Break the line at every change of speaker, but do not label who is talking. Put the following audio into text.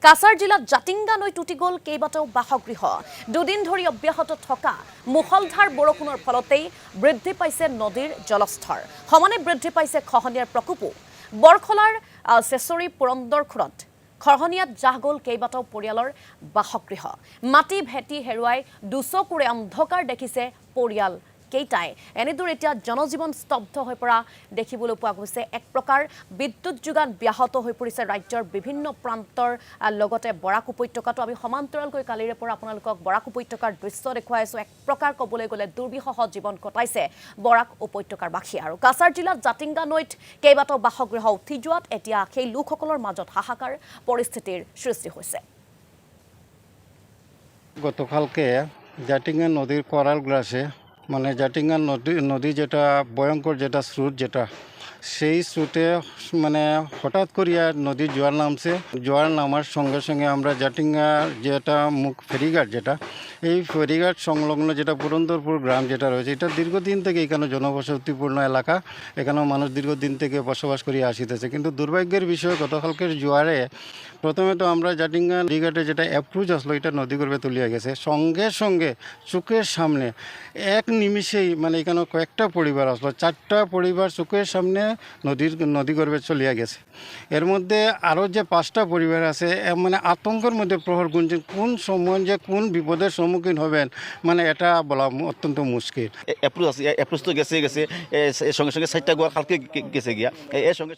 কাছাৰ জিলাত জাতিংগা নৈ টুটি গ'ল কেইবাটাও বাসগৃহ। দুদিন ধৰি অব্যাহত থকা মুখলধাৰ বৰষুণৰ ফলতেই বৃদ্ধি পাইছে নদীৰ জলস্তৰ। সমানে বৃদ্ধি পাইছে খহনীয়াৰ প্ৰকোপো। বৰখলাৰ চেচৰি পুৰন্দৰখুৰত খহনীয়াত জাহ গ'ল কেইবাটাও পৰিয়ালৰ বাসগৃহ। মাটি ভেটি হেৰুৱাই দুচকুৰে অন্ধকাৰ দেখিছে পৰিয়াল কেইটাই। এনেদৰে এতিয়া জনজীৱন স্তব্ধ হৈ পৰা দেখিবলৈ পোৱা গৈছে। এক প্ৰকাৰ বিদ্যুৎ যোগান ব্যাহত হৈ পৰিছে ৰাজ্যৰ বিভিন্ন প্ৰান্তৰ লগতে বৰাক উপত্যকাটো। আমি সমান্তৰালকৈ কালিৰে পৰা আপোনালোকক বৰাক উপত্যকাৰ দৃশ্য দেখুৱাই আছোঁ। এক প্ৰকাৰ ক'বলৈ গ'লে দুৰ্বিষহ জীৱন কটাইছে বৰাক উপত্যকাৰ বাসী। আৰু কাছাৰ জিলাত জাতিংগা নৈত কেইবাটাও বাসগৃহ উঠি যোৱাত এতিয়া সেই লোকসকলৰ মাজত হাহাকাৰ পৰিস্থিতিৰ সৃষ্টি হৈছে।
গতকালকে জাটিঙ্গা নদীর করাল গ্রাসে মানে জাটিঙ্গা নদী যেটা ভয়ঙ্কর যেটা স্রোত যেটা সেই স্রোতে মানে হঠাৎ করিয়া নদীর জোয়ার নামছে। জোয়ার নামার সঙ্গে সঙ্গে আমরা জাটিঙ্গা যেটা মুখ ফেরিঘাট যেটা এই ফেরিঘাট সংলগ্ন যেটা পুরন্দরপুর গ্রাম যেটা রয়েছে এটা দীর্ঘদিন থেকে এখানে জনবসতিপূর্ণ এলাকা। এখানেও মানুষ দীর্ঘদিন থেকে বসবাস করিয়া আসিতেছে, কিন্তু দুর্ভাগ্যের বিষয় গতকালকের জোয়ারে প্রথমে তো আমরা জাটিঙ্গা ফেরিঘাটে যেটা অ্যাপ্রোচ আসলো এটা নদী গর্ভে তলিয়ে গেছে। সঙ্গে সঙ্গে চোখের সামনে এক নিমিষেই মানে এখানে কয়েকটা পরিবার আসলো, 4টা পরিবার চোখের সামনে নদী গর্ভে চলিয়া গেছে। এর মধ্যে আরও যে 5টা পরিবার আছে মানে আতঙ্কের মধ্যে প্রহর গুনছেন, কোন সময় যে কোন বিপদের সম্মুখীন হবেন মানে এটা বলা অত্যন্ত মুশকিল।
অ্যাপ্রোচ তো গেছে এর সঙ্গে সঙ্গে 4টা গোয়া কালকে গেছে গিয়া এর সঙ্গে